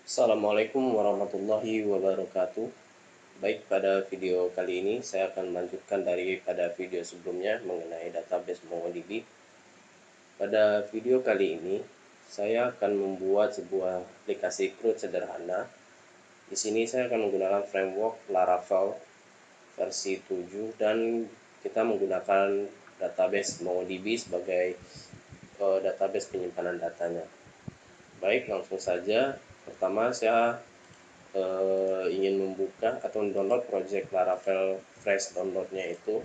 Assalamualaikum warahmatullahi wabarakatuh. Baik, pada video kali ini saya akan melanjutkan daripada video sebelumnya mengenai database MongoDB. Pada video kali ini, saya akan membuat sebuah aplikasi CRUD sederhana. Di sini saya akan menggunakan framework Laravel versi 7 dan kita menggunakan database MongoDB sebagai database penyimpanan datanya. Baik, langsung saja. Pertama, saya ingin membuka atau mendownload project Laravel Fresh downloadnya itu.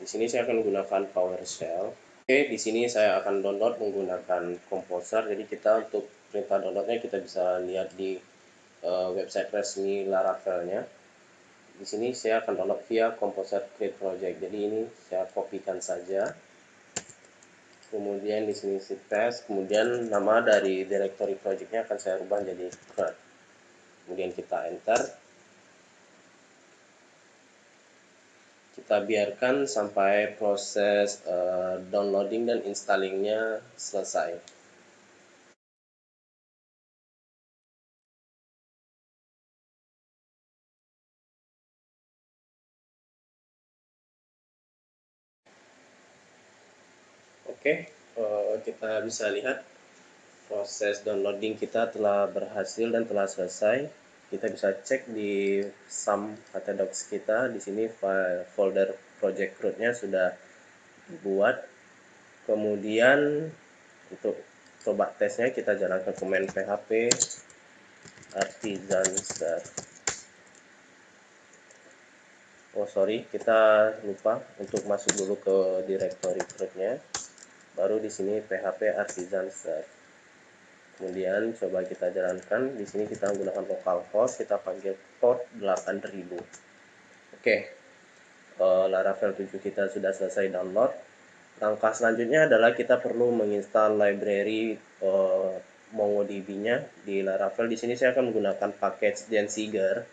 Di sini saya akan menggunakan PowerShell. Oke, di sini saya akan download menggunakan Composer. Jadi kita untuk perintah downloadnya kita bisa lihat di website resmi Laravelnya. Di sini saya akan download via Composer Create Project. Jadi ini saya kopikan saja. Kemudian di sini saya paste. Kemudian nama dari directory projectnya akan saya rubah jadi CRUD. Kemudian kita enter. Kita biarkan sampai proses downloading dan installingnya selesai. Oke, kita bisa lihat proses downloading kita telah berhasil dan telah selesai. Kita bisa cek di SAM.htdocs kita. Di sini folder project root-nya sudah dibuat. Kemudian untuk coba tesnya kita jalankan command php artisan start. Oh sorry, kita lupa untuk masuk dulu ke directory root-nya. Baru di sini php artisan start. Kemudian coba kita jalankan. Di sini kita menggunakan localhost, kita panggil port 8000. Oke, Laravel 7 kita sudah selesai download. Langkah selanjutnya adalah kita perlu menginstal library MongoDB-nya di Laravel. Di sini saya akan menggunakan package Gensiger.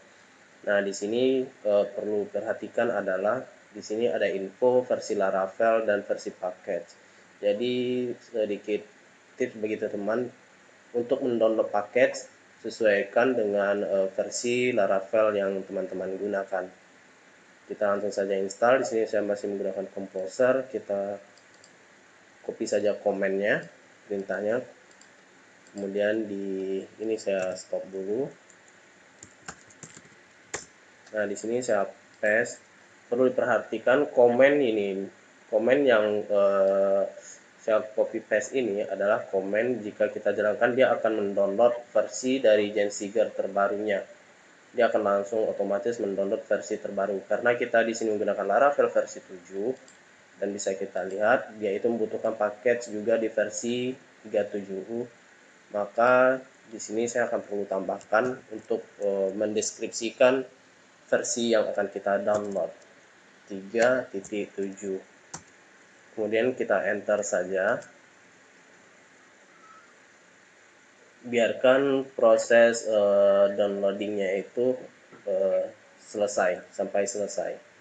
Nah, di sini perlu perhatikan adalah di sini ada info versi Laravel dan versi package. Jadi sedikit tips bagi teman-teman untuk mendownload package sesuaikan dengan versi Laravel yang teman-teman gunakan. Kita langsung saja install. Di sini saya masih menggunakan Composer. Kita copy saja komennya, perintahnya. Kemudian di ini saya stop dulu. Nah, di sini saya paste. Perlu diperhatikan komen ini, komen yang saya copy paste ini adalah komen jika kita jalankan dia akan mendownload versi dari Gensiger terbarunya. Dia akan langsung otomatis mendownload versi terbaru. Karena kita di sini menggunakan Laravel versi 7 dan bisa kita lihat dia itu membutuhkan package juga di versi 37. Maka di sini saya akan perlu tambahkan untuk mendeskripsikan versi yang akan kita download 3.7. Kemudian kita enter saja. Biarkan proses downloadingnya itu selesai sampai selesai.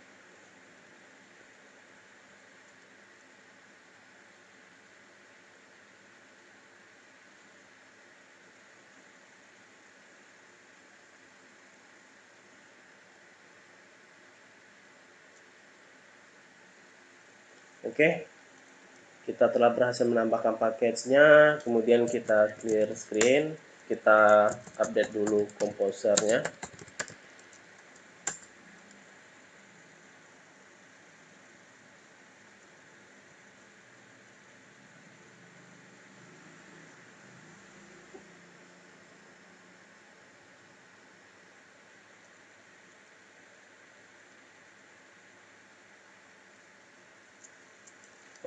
Oke, kita telah berhasil menambahkan package-nya. Kemudian kita clear screen, kita update dulu komposernya.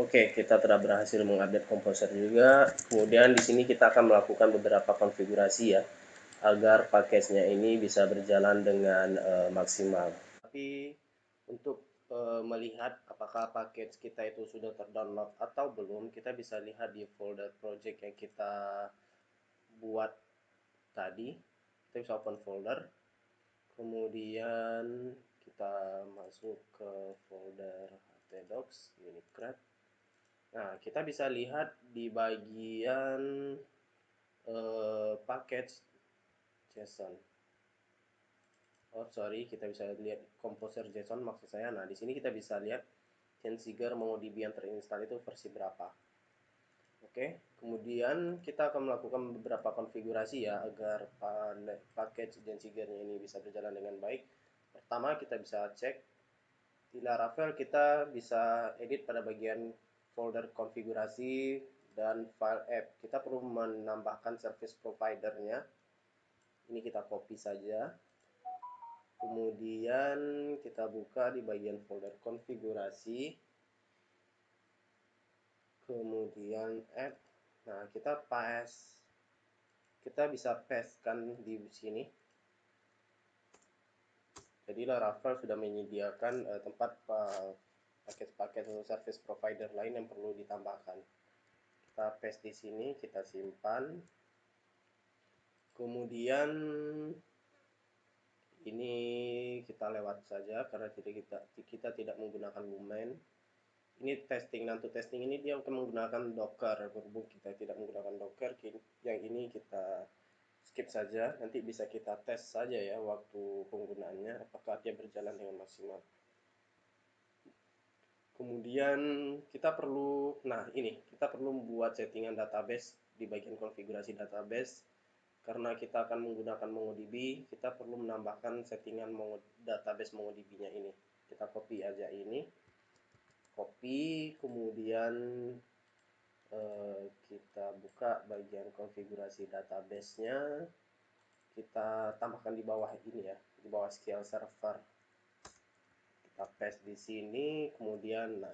Oke, kita telah berhasil mengupdate komposer juga. Kemudian di sini kita akan melakukan beberapa konfigurasi ya, agar package-nya ini bisa berjalan dengan maksimal. Tapi untuk melihat apakah package kita itu sudah terdownload atau belum, kita bisa lihat di folder project yang kita buat tadi. Kita bisa open folder. Kemudian kita masuk ke folder htdocs unicred. Nah, kita bisa lihat di bagian package JSON. Oh sorry, kita bisa lihat Composer JSON maksud saya. Nah di sini kita bisa lihat Genesiger MongoDB yang terinstall itu versi berapa. Oke, kemudian kita akan melakukan beberapa konfigurasi ya agar package Genesiger-nya ini bisa berjalan dengan baik. Pertama kita bisa cek di Laravel, kita bisa edit pada bagian folder konfigurasi dan file app. Kita perlu menambahkan service provider-nya. Ini kita copy saja. Kemudian kita buka di bagian folder konfigurasi. Kemudian add. Nah, kita bisa pastekan di sini. Jadi Laravel sudah menyediakan tempat paket-paket atau service provider lain yang perlu ditambahkan. Kita paste di sini, kita simpan. Kemudian ini kita lewat saja karena kita tidak menggunakan Lumen. Ini testing, nanti testing ini dia akan menggunakan Docker. Berhubung kita tidak menggunakan Docker, yang ini kita skip saja. Nanti bisa kita tes saja ya waktu penggunaannya apakah dia berjalan dengan maksimal. Kemudian kita perlu membuat settingan database di bagian konfigurasi database. Karena kita akan menggunakan MongoDB, kita perlu menambahkan settingan database MongoDB-nya ini. Kita copy aja ini. Copy, kemudian kita buka bagian konfigurasi database-nya. Kita tambahkan di bawah ini ya, di bawah SQL Server. Kita paste di sini, kemudian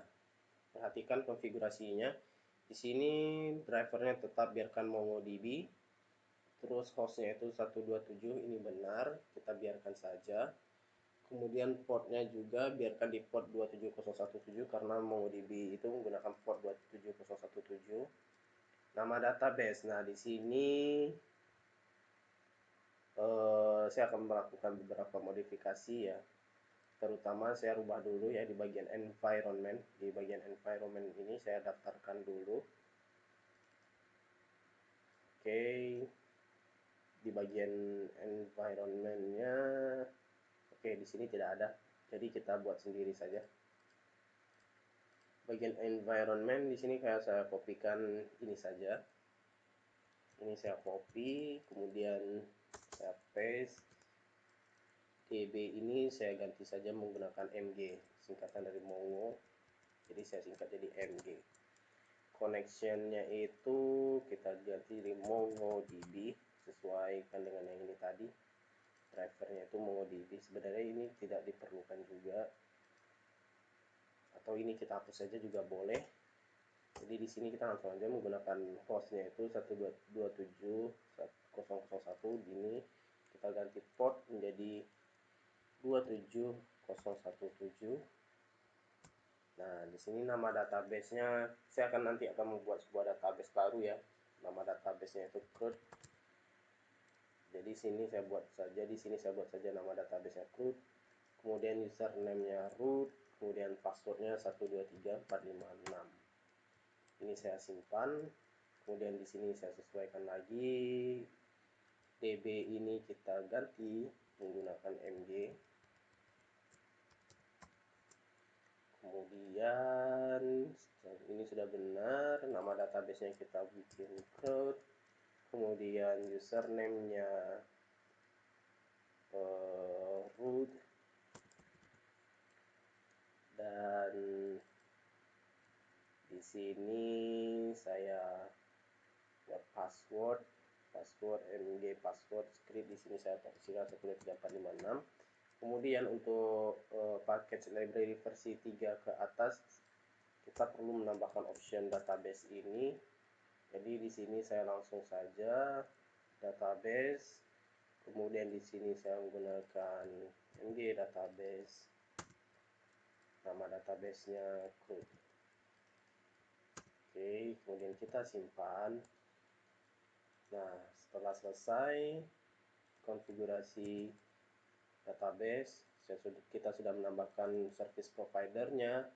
perhatikan konfigurasinya. Di sini drivernya tetap biarkan MongoDB. Terus hostnya itu 127, ini benar, kita biarkan saja. Kemudian portnya juga biarkan di port 27017 karena MongoDB itu menggunakan port 27017. Nama database. Nah, di sini saya akan melakukan beberapa modifikasi ya. Terutama saya rubah dulu ya di bagian environment. Di bagian environment ini saya daftarkan dulu. Oke. Di bagian environment-nya oke, di sini tidak ada. Jadi kita buat sendiri saja. Bagian environment di sini kayak saya kopikan ini saja. Ini saya copy, kemudian saya paste. DB ini saya ganti saja menggunakan MG, singkatan dari Mongo. Jadi saya singkat jadi MG. Connection-nya itu kita ganti dari MongoDB sesuaikan dengan yang ini tadi. Drivernya itu MongoDB. Sebenarnya ini tidak diperlukan juga. Atau ini kita hapus saja juga boleh. Jadi di sini kita langsung aja menggunakan hostnya itu 127.0.1. Ini kita ganti port menjadi 27017. Nah, di sini nama database-nya saya nanti akan membuat sebuah database baru ya. Nama database-nya itu CRUD. Jadi di sini saya buat saja nama database-nya CRUD. Kemudian username-nya root, kemudian password-nya 123456. Ini saya simpan. Kemudian di sini saya sesuaikan lagi. DB ini kita ganti menggunakan MG. Kemudian ini sudah benar, nama database-nya kita bikin CRUD. Kemudian username-nya root, dan di sini saya buat password mg password script. Di sini saya pakai 13456. Kemudian untuk package library versi 3 ke atas kita perlu menambahkan option database ini. Jadi di sini saya langsung saja database, kemudian di sini saya menggunakan mg database, nama database-nya CRUD. Oke, kemudian kita simpan. Nah, setelah selesai konfigurasi database, kita sudah menambahkan service provider-nya,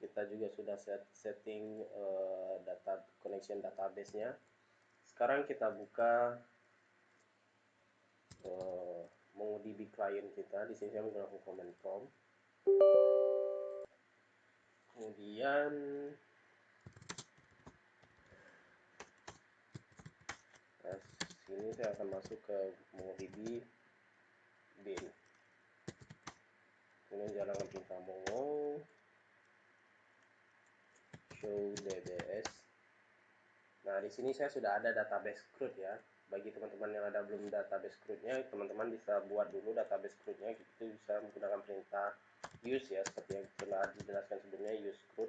kita juga sudah setting connection database-nya. Sekarang kita buka MongoDB client kita. Di sini saya menggunakan command prompt. Kemudian sini saya akan masuk ke MongoDB bin. Kemudian jalankan perintah mongo show dbs. Nah, di sini saya sudah ada database CRUD ya. Bagi teman-teman yang ada belum database CRUD-nya, teman-teman bisa buat dulu database CRUD-nya. Itu bisa menggunakan perintah use ya, seperti yang telah dijelaskan sebelumnya, use CRUD.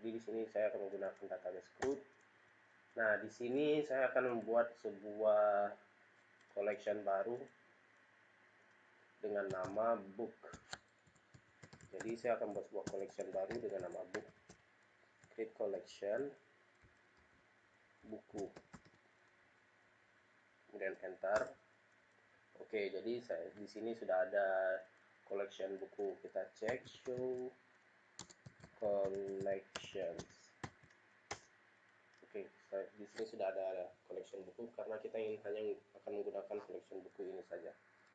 Jadi di sini saya akan menggunakan database CRUD. Nah, di sini saya akan membuat sebuah collection baru dengan nama book. Jadi saya akan membuat sebuah collection baru dengan nama book. Create collection buku. Kemudian enter. Oke, jadi di sini sudah ada collection buku. Kita cek show collections. Oke, di sini sudah ada collection buku karena kita ingin hanya akan menggunakan collection buku ini saja.